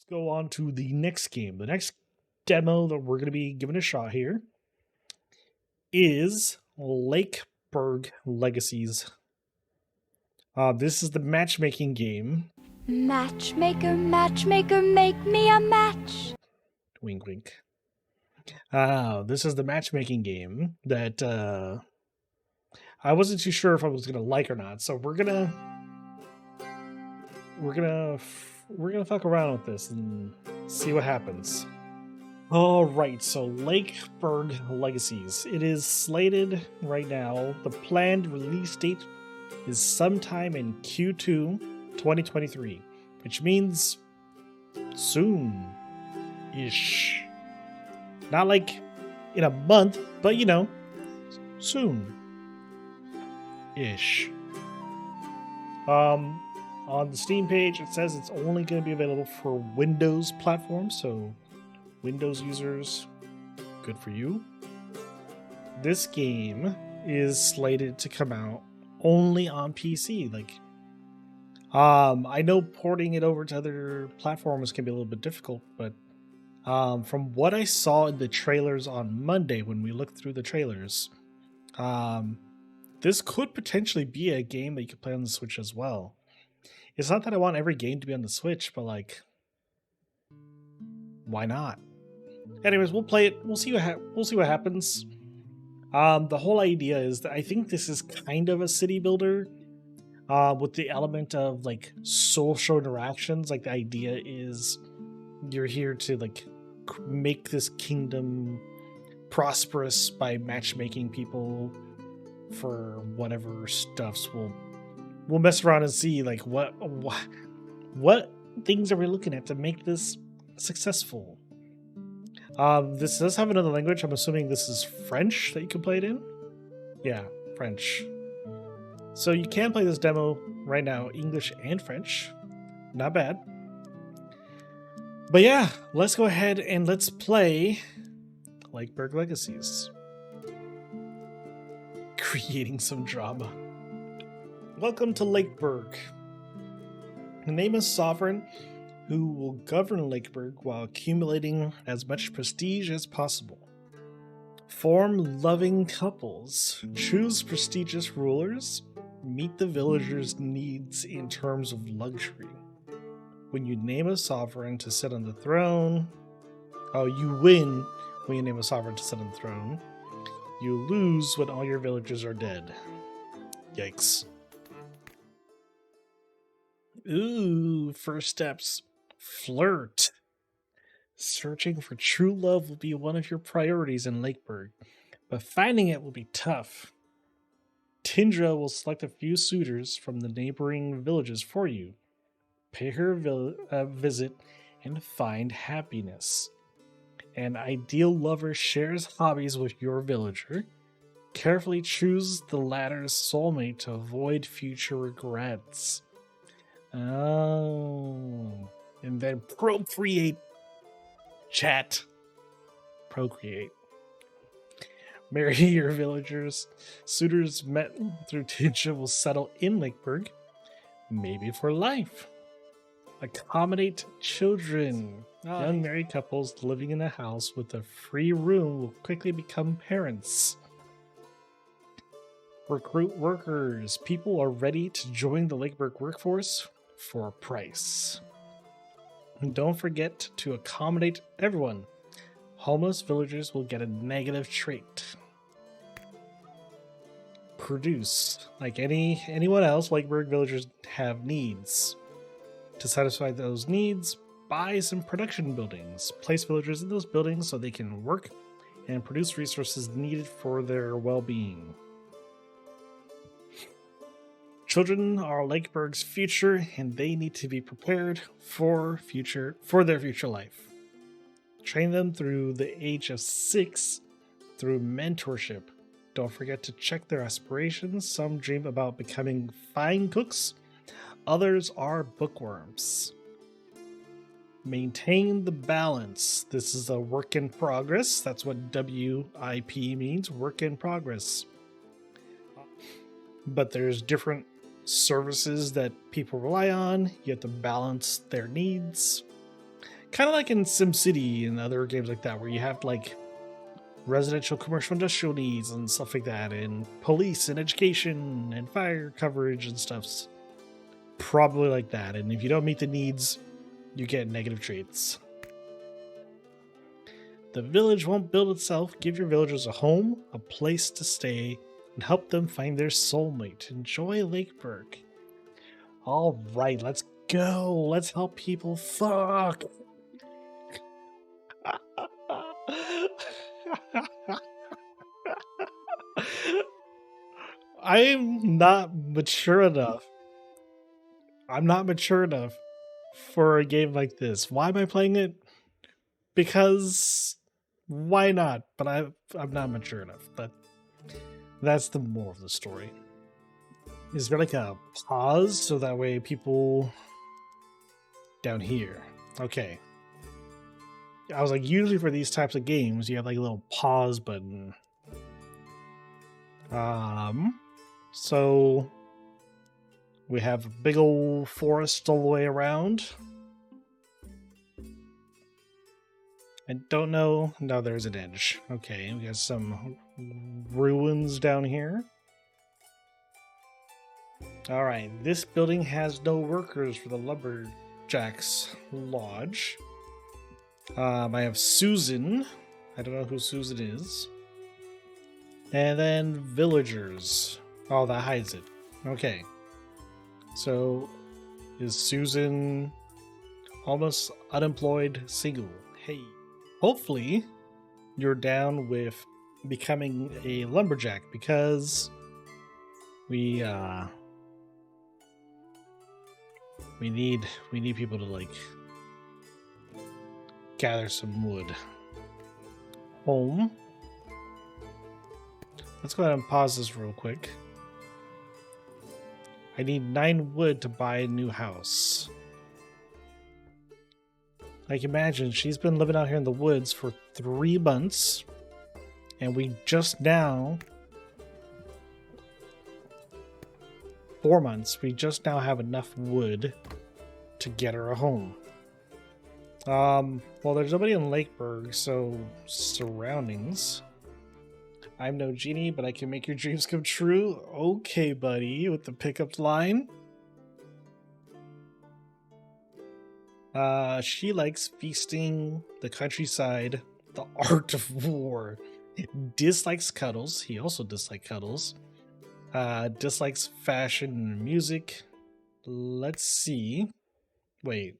Go on to the next game. The next demo that we're going to be giving a shot here is Lakeburg Legacies. This is the matchmaking game. Matchmaker, matchmaker, make me a match. Wink, wink. This is the matchmaking game that I wasn't too sure if I was gonna like or not. So we're gonna fuck around with this and see what happens. All right, so Lakeburg Legacies. It is slated right now. The planned release date is sometime in Q2 2023, which means soon-ish. Not like in a month, but soon-ish. On the Steam page, it says it's only going to be available for Windows platforms, so Windows users, good for you. This game is slated to come out only on PC. I know porting it over to other platforms can be a little bit difficult, but from what I saw in the trailers on Monday when we looked through the trailers, this could potentially be a game that you could play on the Switch as well. It's not that I want every game to be on the Switch, but why not? Anyways, we'll play it. We'll see what happens. The whole idea is that I think this is kind of a city builder, with the element of social interactions. The idea is you're here to make this kingdom prosperous by matchmaking people for whatever stuffs. We'll mess around and see what things are we looking at to make this successful. This does have another language. I'm assuming this is French that you can play it in. Yeah, French. So you can play this demo right now, English and French. Not bad. But yeah, let's go ahead and let's play Lakeburg Legacies. Creating some drama. Welcome to Lakeburg. Name a sovereign who will govern Lakeburg while accumulating as much prestige as possible. Form loving couples. Choose prestigious rulers. Meet the villagers' needs in terms of luxury. When you name a sovereign to sit on the throne... Oh, you win when you name a sovereign to sit on the throne. You lose when all your villagers are dead. Yikes. Ooh, first steps. Flirt. Searching for true love will be one of your priorities in Lakeburg, but finding it will be tough. Tindra will select a few suitors from the neighboring villages for you. Pay her a visit and find happiness. An ideal lover shares hobbies with your villager. Carefully choose the latter's soulmate to avoid future regrets. Oh. And then procreate. Chat. Procreate. Marry your villagers. Suitors met through Tindra will settle in Lakeburg, maybe for life. Accommodate children. Young married couples living in a house with a free room will quickly become parents. Recruit workers. People are ready to join the Lakeburg workforce for a price. And don't forget to accommodate everyone. Homeless villagers will get a negative trait. Produce. Like anyone else, Lakeburg villagers have needs. To satisfy those needs, buy some production buildings. Place villagers in those buildings so they can work and produce resources needed for their well-being. Children are Lakeburg's future, and they need to be prepared for their future life. Train them through the age of 6 through mentorship. Don't forget to check their aspirations. Some dream about becoming fine cooks. Others are bookworms. Maintain the balance. This is a work in progress. That's what WIP means, work in progress. But there's different services that people rely on. You have to balance their needs. Kind of like in SimCity and other games like that, where you have like residential, commercial, industrial needs and stuff like that, and police and education and fire coverage and stuff's probably like that. And if you don't meet the needs, you get negative traits. The village won't build itself. Give your villagers a home, a place to stay, and help them find their soulmate. Enjoy Lakeburg. All right, let's go. Let's help people fuck. I'm not mature enough. I'm not mature enough for a game like this. Why am I playing it? Because why not? But I'm not mature enough. But that's the moral of the story. Is there like a pause so that way people down here? Okay. I was like, usually for these types of games, you have like a little pause button. So we have a big old forest all the way around. I don't know. No, there's an edge. Okay, we got some ruins down here. Alright, this building has no workers for the Lumberjacks Lodge. I have Susan. I don't know who Susan is. And then villagers. Oh, that hides it. Okay. So, is Susan almost unemployed, single? Hey. Hopefully, you're down with becoming a lumberjack because we need people to like gather some wood. Home. Let's go ahead and pause this real quick. I need 9 wood to buy a new house. Like, imagine, she's been living out here in the woods for 3 months, and we just now... 4 months, we just now have enough wood to get her a home. Well, there's nobody in Lakeburg, so surroundings. I'm no genie, but I can make your dreams come true. Okay, buddy, with the pickup line. She likes feasting, the countryside, the art of war. Dislikes cuddles. He also dislikes cuddles. Dislikes fashion and music. Let's see. Wait.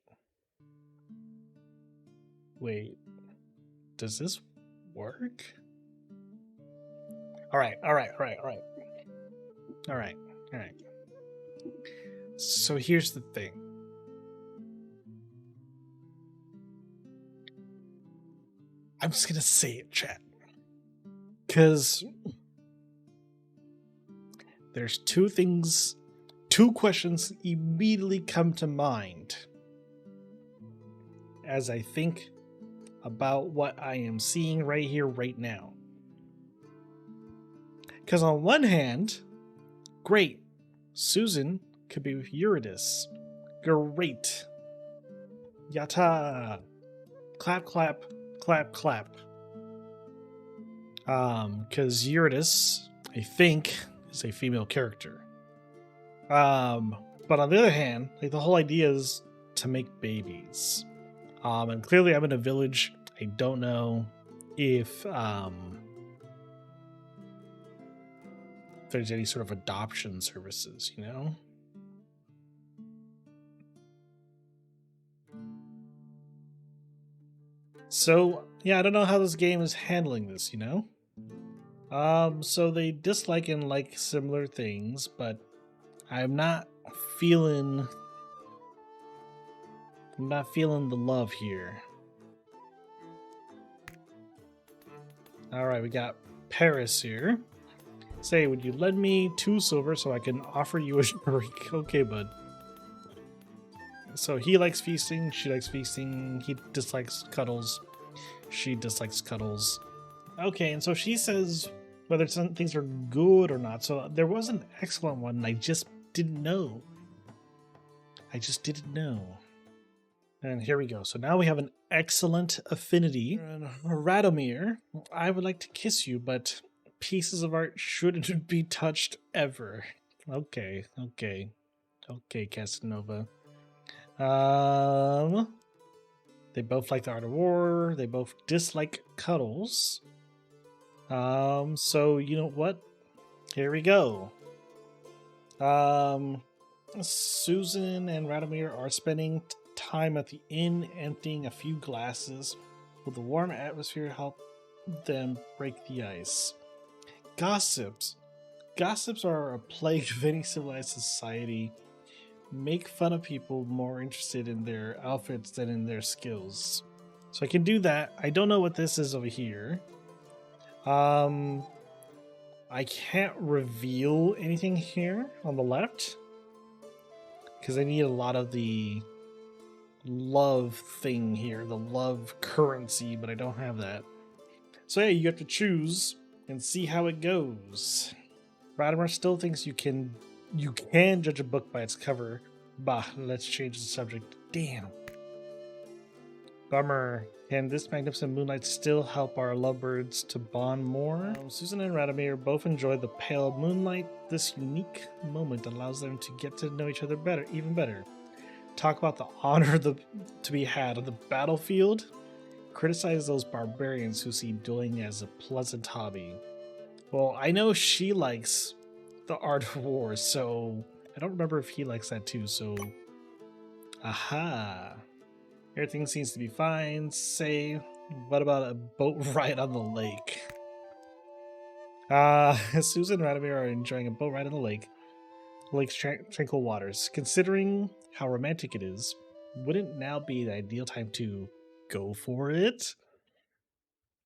Does this work? Alright. So here's the thing. I'm just gonna say it, chat. Because there's 2 questions immediately come to mind as I think about what I am seeing right here, right now. Because on one hand, great, Susan could be with Eurydice. Great. Yata. Clap, clap, clap, clap. Because Eurydice, I think, is a female character. But on the other hand, like, the whole idea is to make babies. And clearly I'm in a village. I don't know if there's any sort of adoption services, you know? So, yeah, I don't know how this game is handling this, you know? So they dislike and like similar things, but I'm not feeling the love here. Alright, we got Paris here. Say, would you lend me 2 silver so I can offer you a drink? Okay, bud. So he likes feasting, she likes feasting, he dislikes cuddles, she dislikes cuddles. Okay, and so she says whether some things are good or not. So there was an excellent one, and I just didn't know. And here we go. So now we have an excellent affinity. And Radomir, I would like to kiss you, but pieces of art shouldn't be touched ever. Okay, Casanova. They both like the art of war. They both dislike cuddles. So you know what? Here we go. Susan and Radomir are spending time at the inn emptying a few glasses. Will the warm atmosphere help them break the ice? Gossips. Gossips are a plague of any civilized society. Make fun of people more interested in their outfits than in their skills. So I can do that. I don't know what this is over here. I can't reveal anything here on the left because I need a lot of the love thing here, the love currency, but I don't have that. So yeah, you have to choose and see how it goes. Radomir still thinks you can judge a book by its cover. Bah, let's change the subject. Damn. Bummer. Can this magnificent moonlight still help our lovebirds to bond more? Susan and Radomir both enjoy the pale moonlight. This unique moment allows them to get to know each other better, even better. Talk about the honor to be had on the battlefield. Criticize those barbarians who see dueling as a pleasant hobby. Well, I know she likes the art of war, so I don't remember if he likes that too, so... Aha! Everything seems to be fine. Say, what about a boat ride on the lake? Susan and Radomir are enjoying a boat ride on the lake. Lake's tranquil waters. Considering how romantic it is, wouldn't now be the ideal time to go for it?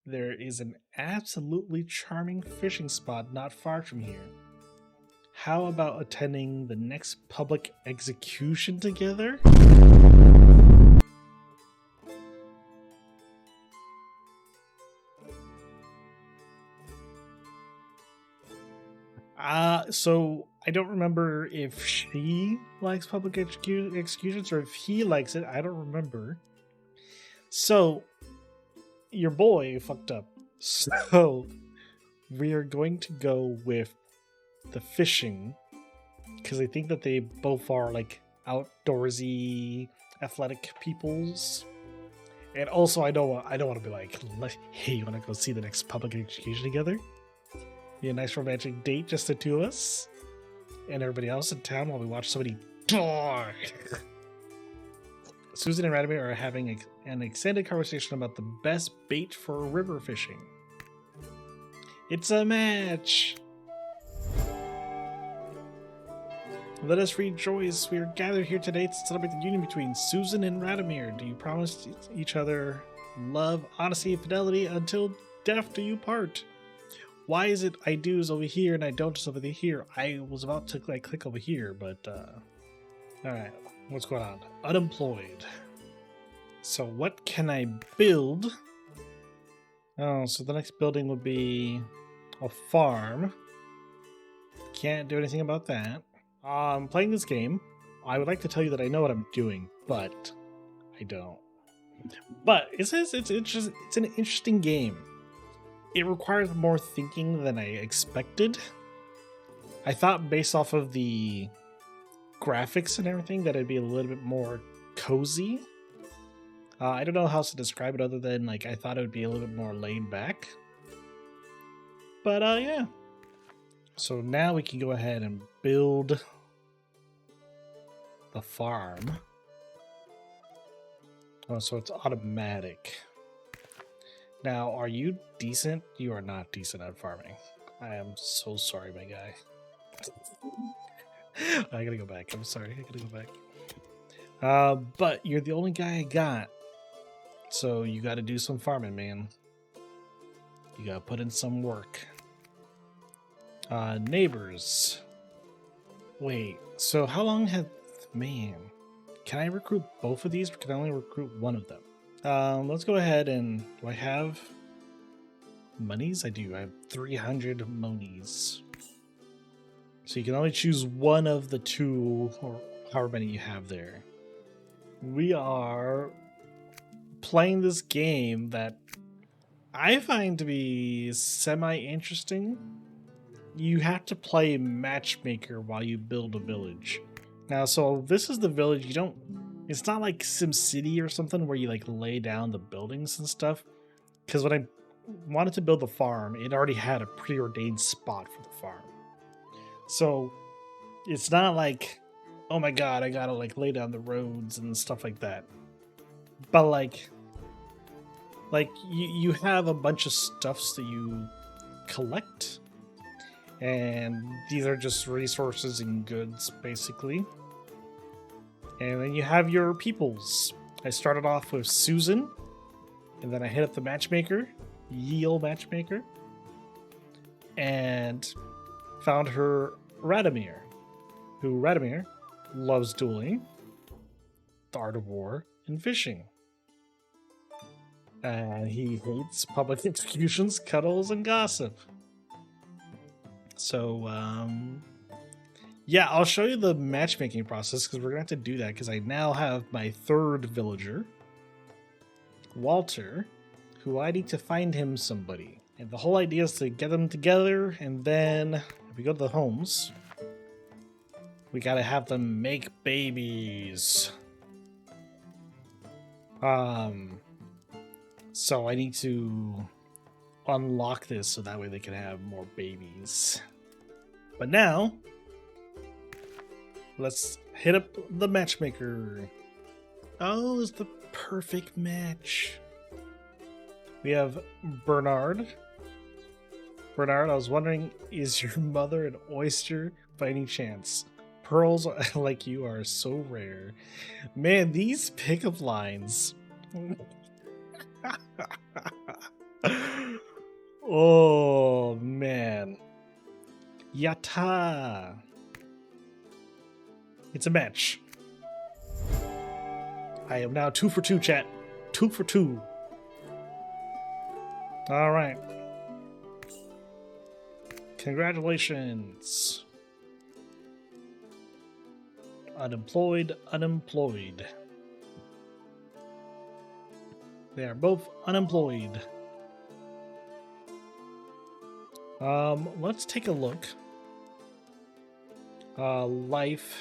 There is an absolutely charming fishing spot not far from here. How about attending the next public execution together? So I don't remember if she likes public executions or if he likes it. I don't remember. So your boy fucked up. So we are going to go with the fishing because I think that they both are like outdoorsy, athletic peoples. And also, I don't want to be like, hey, you want to go see the next public execution together? Be a nice romantic date, just the two of us, and everybody else in town while we watch somebody die. Susan and Radomir are having an extended conversation about the best bait for river fishing. It's a match! Let us rejoice. We are gathered here today to celebrate the union between Susan and Radomir. Do you promise each other love, honesty, and fidelity until death do you part? Why is it I do is over here and I don't is over here? I was about to click over here, but alright, what's going on? Unemployed. So what can I build? Oh, so the next building would be a farm. Can't do anything about that. Playing this game, I would like to tell you that I know what I'm doing, but I don't. But it's an interesting game. It requires more thinking than I expected. I thought based off of the graphics and everything that it'd be a little bit more cozy. I don't know how else to describe it other than like I thought it would be a little bit more laid back. But yeah. So now we can go ahead and build the farm. Oh, so it's automatic. Now, are you decent? You are not decent at farming. I am so sorry, my guy. I gotta go back. I'm sorry. I gotta go back. But you're the only guy I got. So you gotta do some farming, man. You gotta put in some work. Neighbors. Wait, so how long have... Man. Can I recruit both of these, or can I only recruit one of them? Let's go ahead and... Do I have monies? I do. I have 300 monies. So you can only choose one of the two, or however many you have there. we are playing this game that I find to be semi-interesting. You have to play matchmaker while you build a village. Now, so this is the village. It's not like SimCity or something where you like lay down the buildings and stuff. Because when I wanted to build the farm, it already had a preordained spot for the farm. So it's not like, oh my god, I gotta like lay down the roads and stuff like that. But like you have a bunch of stuffs that you collect, and these are just resources and goods basically. And then you have your peoples. I started off with Susan, and then I hit up the matchmaker, ye olde matchmaker, and found her Radomir, who Radomir loves dueling, the art of war, and fishing. And he hates public executions, cuddles, and gossip. So, yeah, I'll show you the matchmaking process because we're going to have to do that because I now have my third villager, Walter, who I need to find him somebody. And the whole idea is to get them together, and then if we go to the homes, we got to have them make babies. So I need to unlock this so that way they can have more babies. But now, let's hit up the matchmaker. Oh, it's the perfect match. We have Bernard. Bernard, I was wondering, is your mother an oyster by any chance? Pearls like you are so rare. Man, these pickup lines. Oh, man. Yatta. It's a match. I am now 2 for 2, chat. 2 for 2. All right. Congratulations. Unemployed, unemployed. They are both unemployed. Let's take a look. Life.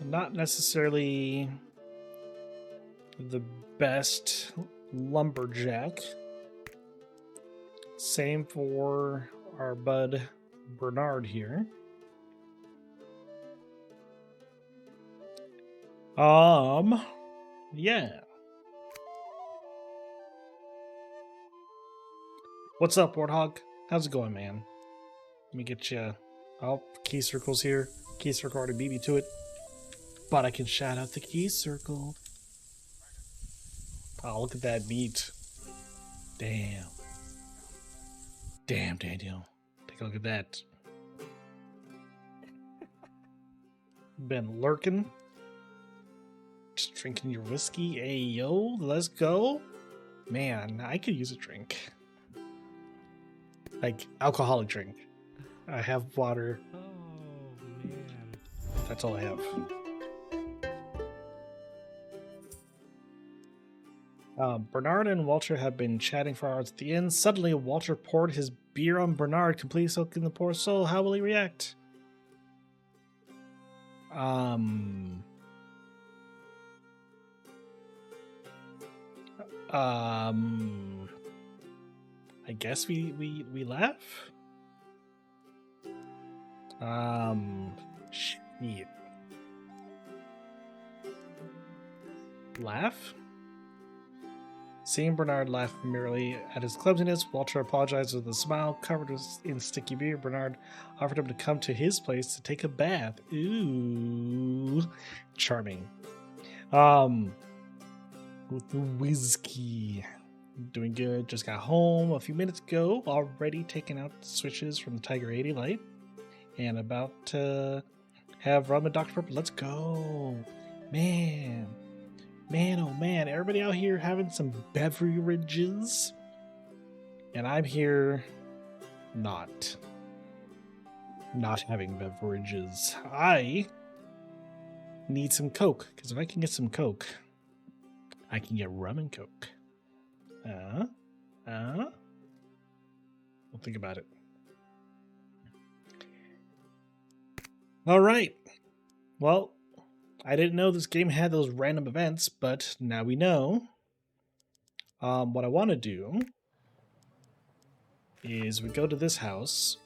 Not necessarily the best lumberjack. Same for our bud Bernard here. Yeah. What's up, Warthog? How's it going, man? Let me get you. Oh, key circle's here. Key circle already beat me to it. But I can shout out the key circle. Oh, look at that meat. Damn. Damn, Daniel. Take a look at that. Been lurking. Just drinking your whiskey. Hey, yo, let's go. Man, I could use a drink. Like, alcoholic drink. I have water. Oh, man. That's all I have. Bernard and Walter have been chatting for hours at the inn. Suddenly, Walter poured his beer on Bernard, completely soaking the poor soul. How will he react? I guess we laugh. Shit. Laugh? Seeing Bernard laugh merely at his clumsiness, Walter apologized with a smile, covered in sticky beer. Bernard offered him to come to his place to take a bath. Ooh, charming. With the whiskey. Doing good. Just got home a few minutes ago. Already taking out switches from the Tiger 80 light. And about to have rum and Dr. Pepper. Let's go. Man, oh man. Everybody out here having some beverages. And I'm here not having beverages. I need some Coke, because if I can get some Coke, I can get rum and Coke. We'll think about it. All right. Well, I didn't know this game had those random events, but now we know. What I want to do is we go to this house.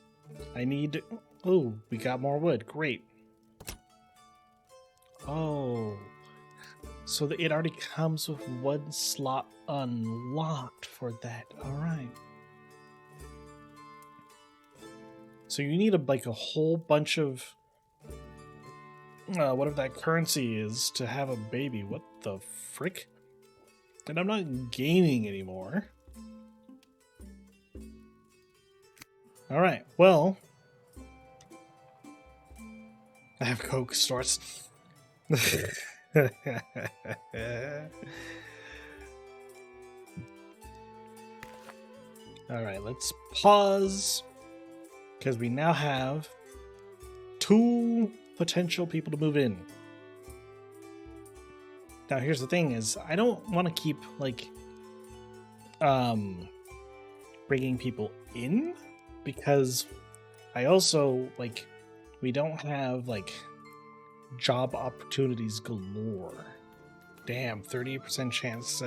I need... Oh, we got more wood. Great. Oh. So it already comes with one slot unlocked for that. All right. So you need like a whole bunch of whatever that currency is to have a baby. What the frick? And I'm not gaming anymore. All right. Well, I have Coke starts. All right, let's pause because we now have 2 potential people to move in. Now, here's the thing: is I don't want to keep like bringing people in because I also like we don't have like job opportunities galore. Damn, 38% chance.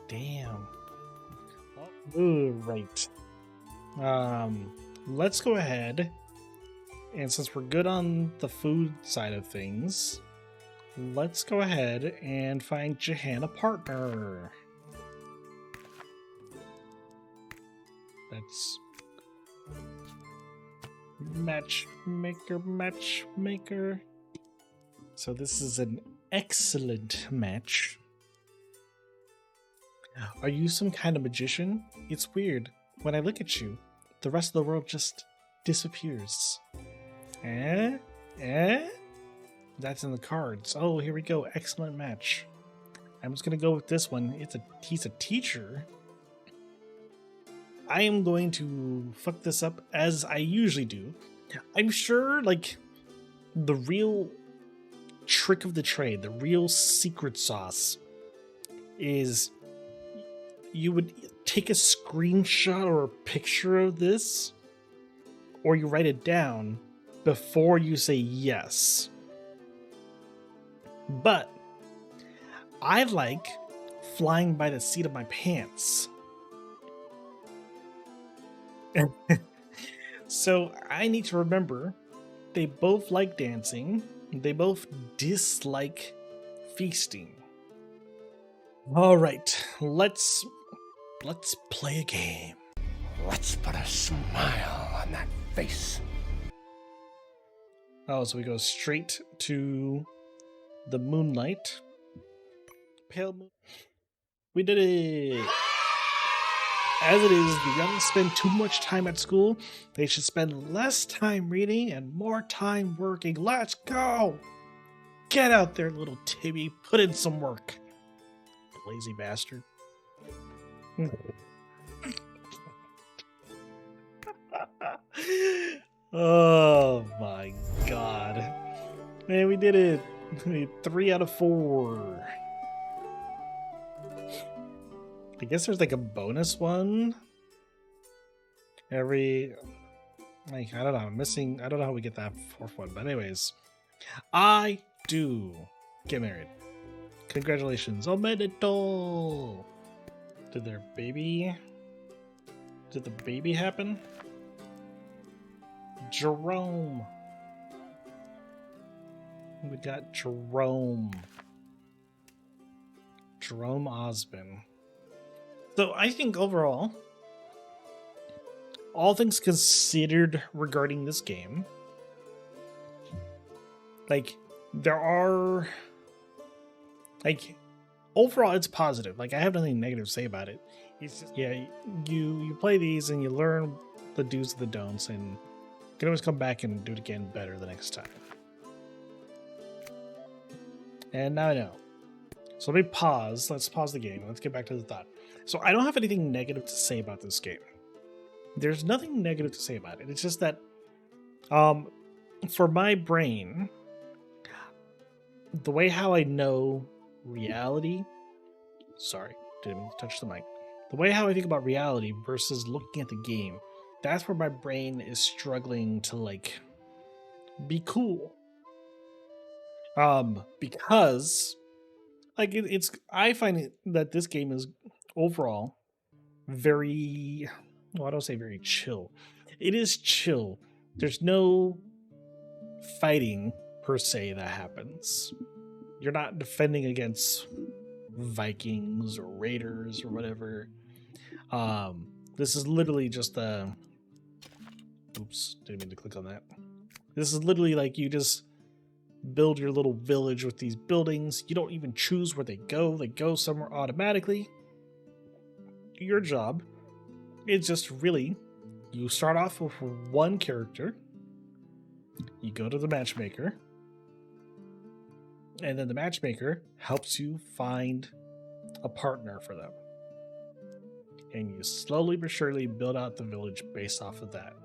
Damn. Ooh, right. Let's go ahead, and since we're good on the food side of things, let's go ahead and find Jahan a partner. That's matchmaker. So this is an excellent match. Are you some kind of magician? It's weird. When I look at you, the rest of the world just disappears. That's in the cards. Oh, here we go. Excellent match. I'm just gonna go with this one. He's a teacher. I am going to fuck this up as I usually do. I'm sure, like, the real trick of the trade, the real secret sauce, is you would take a screenshot or a picture of this, or you write it down before you say yes. But I like flying by the seat of my pants. So I need to remember they both like dancing, they both dislike feasting. All right, let's play a game. Let's put a smile on that face. Oh, so we go straight to the moonlight. Pale moon. We did it! As it is, the young spend too much time at school. They should spend less time reading and more time working. Let's go! Get out there, little Timmy. Put in some work. Lazy bastard. Oh my god. Man, we did it. 3 out of 4. I guess there's like a bonus one. Every, like, I don't know, I'm missing, I don't know how we get that 4th one, but anyways, I do get married. Congratulations, omedeto! Did the baby happen? Jerome. We got Jerome Osmond. So I think overall, all things considered regarding this game, like, there are, like, overall it's positive. Like, I have nothing negative to say about it. It's just, yeah, you play these and you learn the do's and the don'ts, and you can always come back and do it again better the next time. And now I know. So let me pause. Let's pause the game. Let's get back to the thought. So I don't have anything negative to say about this game. There's nothing negative to say about it. It's just that for my brain, the way how I know reality. Sorry, didn't mean to touch the mic. The way how I think about reality versus looking at the game, that's where my brain is struggling to like be cool. Because like it's I find it that this game is overall very, well, I don't say very chill. It is chill. There's no fighting per se that happens. You're not defending against Vikings or Raiders or whatever. This is literally just a. Oops, didn't mean to click on that. This is literally like you just build your little village with these buildings. You don't even choose where they go somewhere automatically. Your job is just really, you start off with one character, you go to the matchmaker, and then the matchmaker helps you find a partner for them. And you slowly but surely build out the village based off of that.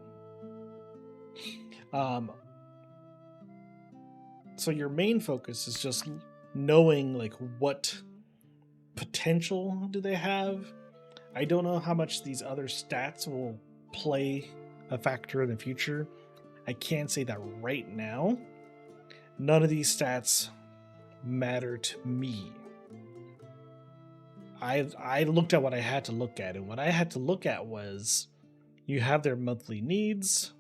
So your main focus is just knowing like what potential do they have. I don't know how much these other stats will play a factor in the future. I can't say that right now. None of these stats matter to me. I looked at what I had to look at, and what I had to look at was you have their monthly needs,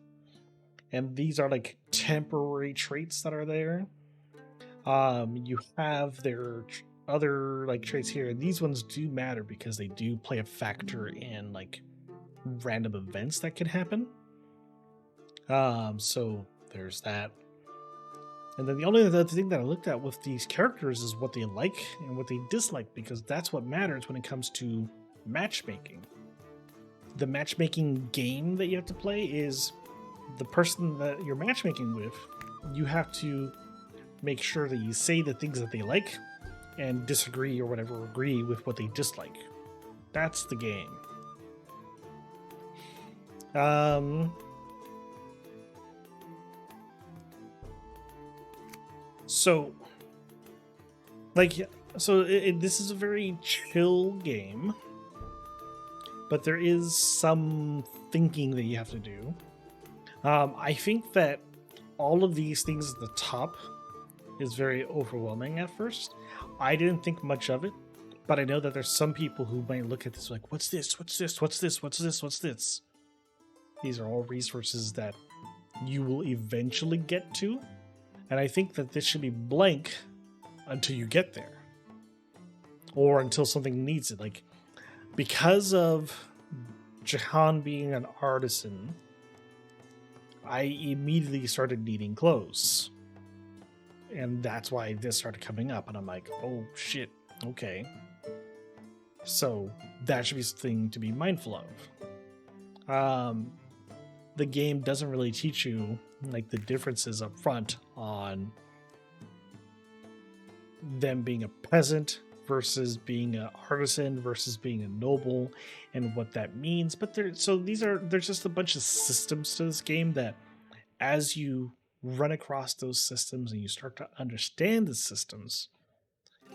and these are like temporary traits that are there. You have their other like traits here, and these ones do matter because they do play a factor in like random events that can happen. So there's that. And then the only other thing that I looked at with these characters is what they like and what they dislike, because that's what matters when it comes to matchmaking. The matchmaking game that you have to play is the person that you're matchmaking with. You have to make sure that you say the things that they like and disagree or whatever, agree with what they dislike. That's the game. So this is a very chill game, but there is some thinking that you have to do. I think that all of these things at the top is very overwhelming at first. I didn't think much of it, but I know that there's some people who might look at this like, what's this? What's this? What's this? What's this? What's this? These are all resources that you will eventually get to. And I think that this should be blank until you get there. Or until something needs it. Like, because of Jahan being an artisan, I immediately started needing clothes. And that's why this started coming up. And I'm like, oh shit, okay. So that should be something to be mindful of. The game doesn't really teach you like the differences up front on them being a peasant versus being an artisan versus being a noble and what that means. But there's just a bunch of systems to this game that as you run across those systems and you start to understand the systems,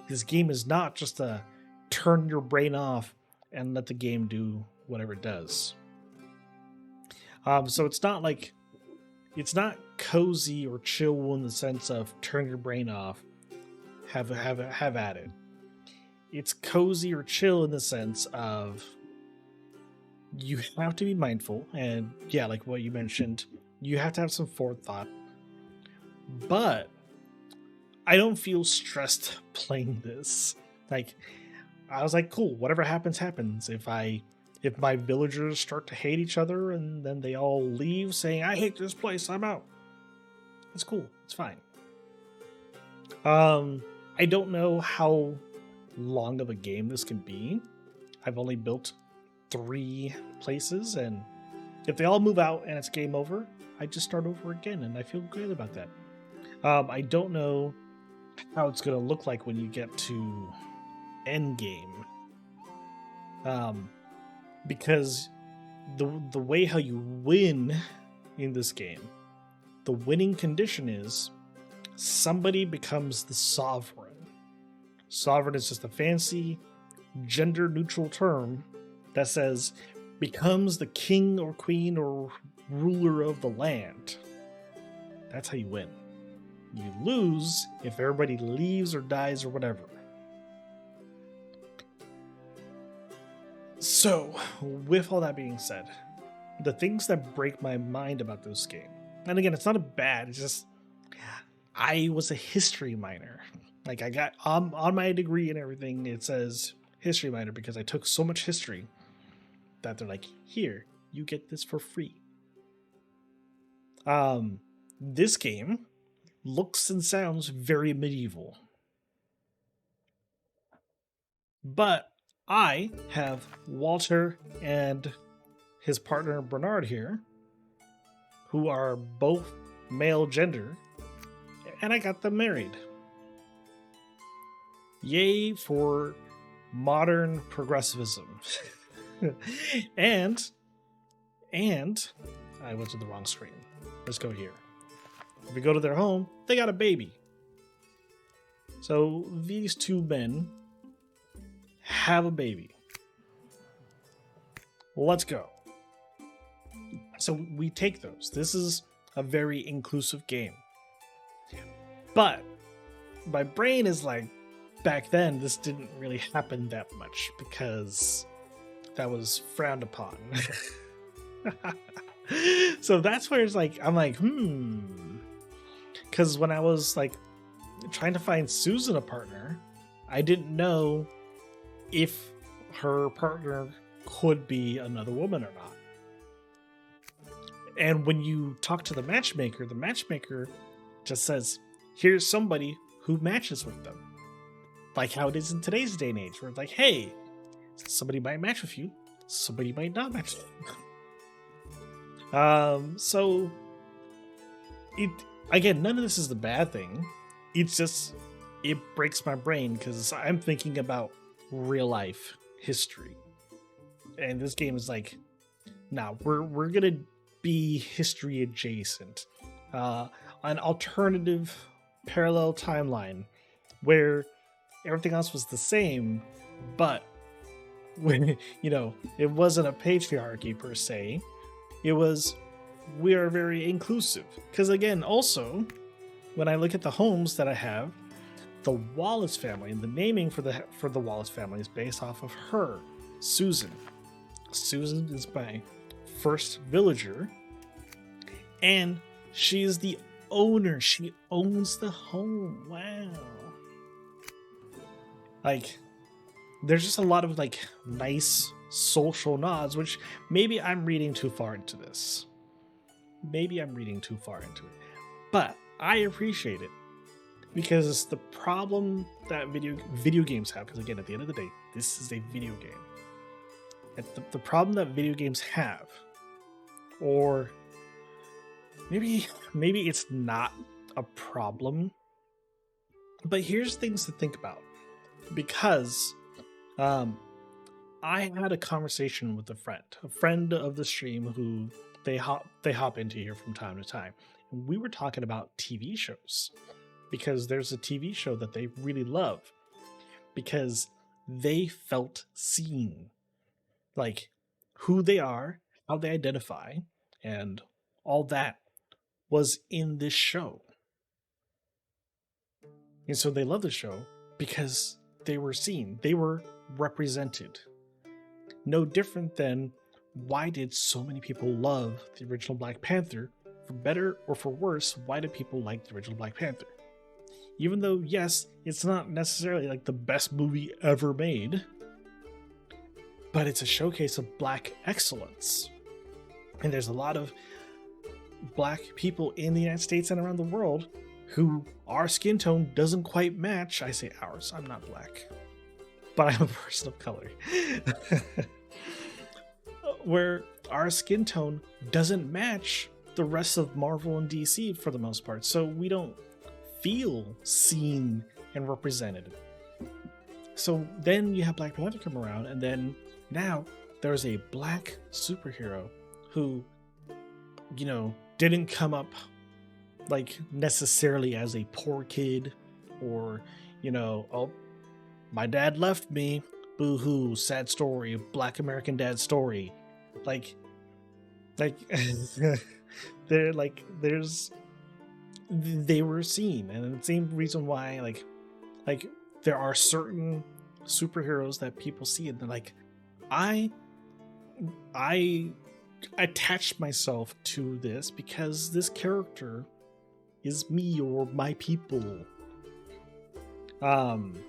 this game is not just a turn your brain off and let the game do whatever it does. So it's not cozy or chill in the sense of turn your brain off, have at it. It's cozy or chill in the sense of you have to be mindful, and yeah, like what you mentioned, you have to have some forethought. But I don't feel stressed playing this. Like, I was like, cool, whatever happens, happens. If my villagers start to hate each other and then they all leave saying, I hate this place, I'm out. It's cool. It's fine. I don't know how long of a game this can be. I've only built 3 places, and if they all move out and it's game over, I just start over again, and I feel good about that. I don't know how it's going to look like when you get to endgame. Because the way how you win in this game, the winning condition is somebody becomes the sovereign. Sovereign is just a fancy, gender neutral term that says becomes the king or queen or ruler of the land. That's how you win. You lose if everybody leaves or dies or whatever. So, with all that being said, the things that break my mind about this game, and again, it's not a bad, it's just I was a history minor. Like, I got on my degree and everything, it says history minor because I took so much history that they're like, here, you get this for free. This game looks and sounds very medieval. But I have Walter and his partner Bernard here, who are both male gender, and I got them married. Yay for modern progressivism. and I went to the wrong screen. Let's go here. If we go to their home, they got a baby. So these two men have a baby. Let's go. So we take those. This is a very inclusive game. But my brain is like, back then, this didn't really happen that much because that was frowned upon. So that's where it's like, I'm like, because when I was like trying to find Susan a partner, I didn't know if her partner could be another woman or not. And when you talk to the matchmaker just says, here's somebody who matches with them. Like how it is in today's day and age, where it's like, hey, somebody might match with you, somebody might not match with you. So it, again, none of this is the bad thing. It's just, it breaks my brain because I'm thinking about real life history. And this game is like, nah, we're gonna be history adjacent. An alternative parallel timeline where everything else was the same, but when, it wasn't a patriarchy per se. It was, we are very inclusive. Because again, also, when I look at the homes that I have, the Wallace family, and the naming for the Wallace family is based off of her, Susan. Susan is my first villager, and she is the owner. She owns the home. Wow. Like, there's just a lot of like nice social nods, which maybe I'm reading too far into this. But I appreciate it because the problem that video games have, because again, at the end of the day, this is a video game. And the problem that video games have, or maybe it's not a problem, but here's things to think about. Because I had a conversation with a friend of the stream who they hop into here from time to time. And we were talking about TV shows because there's a TV show that they really love because they felt seen. Like who they are, how they identify, and all that was in this show. And so they love the show because they were seen, they were represented. No different than why did so many people love the original Black Panther? For better or for worse, why do people like the original Black Panther? Even though, yes, it's not necessarily like the best movie ever made, but it's a showcase of Black excellence. And there's a lot of Black people in the United States and around the world who our skin tone doesn't quite match. I say ours, I'm not Black, but I'm a person of color. Where our skin tone doesn't match the rest of Marvel and DC for the most part, so we don't feel seen and represented. So then you have Black Panther come around, and then now there's a Black superhero who, didn't come up like necessarily as a poor kid, or oh, my dad left me, boo hoo, sad story, Black American dad story. Like they're like there's they were seen, and the same reason why like there are certain superheroes that people see and they're like, I attached myself to this because this character is me or my people. And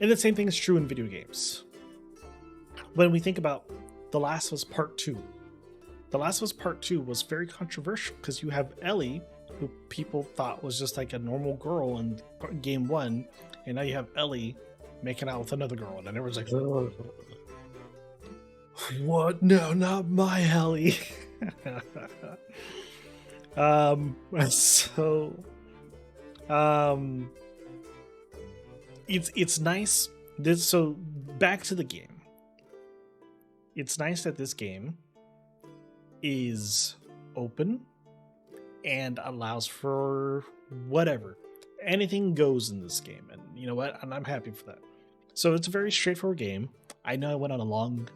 the same thing is true in video games. When we think about The Last of Us Part 2, The Last of Us Part 2 was very controversial because you have Ellie, who people thought was just like a normal girl in game 1, and now you have Ellie making out with another girl, and everyone's like, ugh. What? No, not my Ellie. So it's nice. So back to the game. It's nice that this game is open and allows for whatever. Anything goes in this game, and you know what? And I'm happy for that. So it's a very straightforward game. I know I went on a long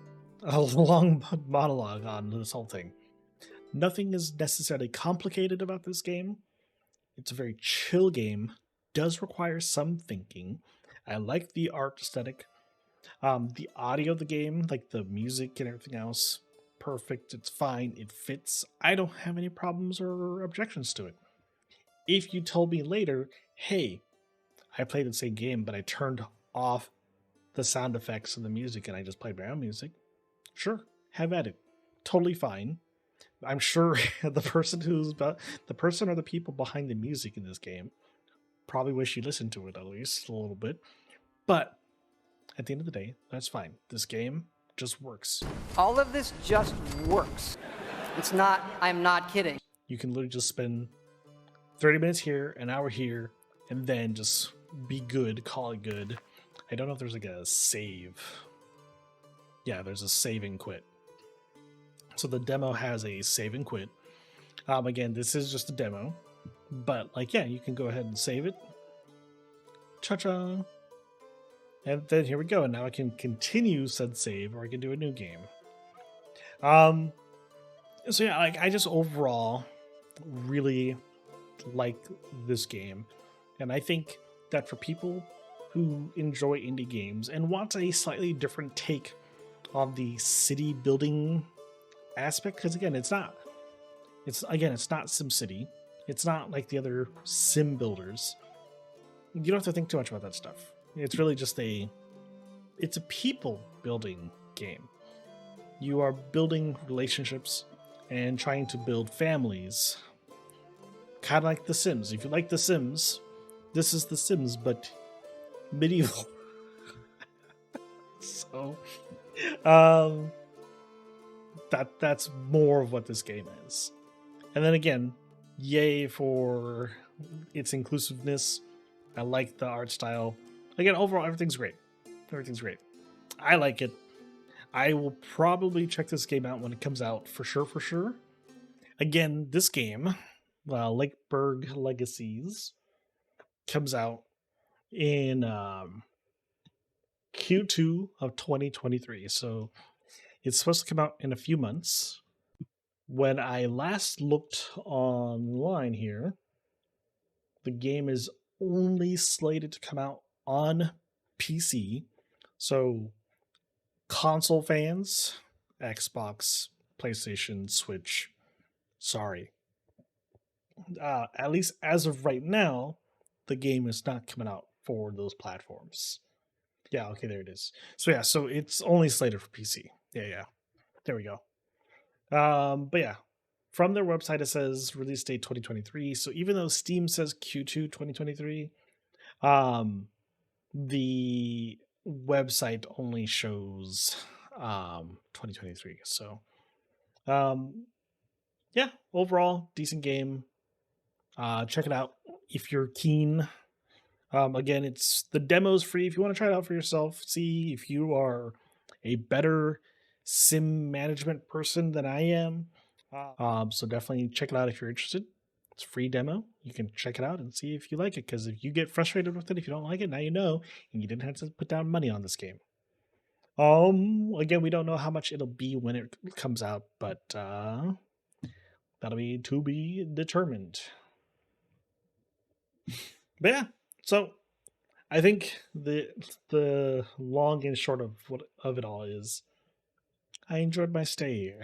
monologue on this whole thing. Nothing is necessarily complicated about this game. It's a very chill game. Does require some thinking. I like the art aesthetic. The audio of the game, like the music and everything else, perfect. It's fine. It fits. I don't have any problems or objections to it. If you told me later, hey, I played the same game, but I turned off the sound effects and the music and I just played my own music, sure, have at it. Totally fine. I'm sure the person or the people behind the music in this game probably wish you listened to it at least a little bit. But at the end of the day, that's fine. This game just works. All of this just works. It's not, I'm not kidding. You can literally just spend 30 minutes here, an hour here, and then just be good, call it good. I don't know if there's like a save. Yeah, there's a save and quit. So the demo has a save and quit. Again, this is just a demo, but like, yeah, you can go ahead and save it. Cha-cha. And then here we go. And now I can continue said save, or I can do a new game. So yeah, like I just overall really like this game. And I think that for people who enjoy indie games and want a slightly different take on the city building aspect, because again, it's not SimCity. It's not like the other sim builders. You don't have to think too much about that stuff. It's really just it's a people building game. You are building relationships and trying to build families. Kind of like The Sims. If you like The Sims, this is The Sims, but medieval. So, that's more of what this game is. And then again, yay for its inclusiveness. I like the art style. Again, overall, everything's great. Everything's great. I like it. I will probably check this game out when it comes out, for sure. Again, this game, Lakeburg Legacies, comes out in Q2 of 2023. So it's supposed to come out in a few months. When I last looked online here, the game is only slated to come out on PC. So console fans, Xbox, PlayStation, Switch, sorry. At least as of right now, the game is not coming out for those platforms. Yeah, okay, there it is. So yeah, so it's only slated for PC. Yeah. There we go. But yeah, from their website it says release date 2023. So even though Steam says Q2 2023, the website only shows 2023. So yeah, overall decent game. Check it out if you're keen. Again, it's the demo's free if you want to try it out for yourself. See if you are a better sim management person than I am. So definitely check it out if you're interested. It's a free demo. You can check it out and see if you like it. Because if you get frustrated with it, if you don't like it, now you know, and you didn't have to put down money on this game. Again, we don't know how much it'll be when it comes out, but that'll be to be determined. But yeah, so I think the long and short of it all is I enjoyed my stay here.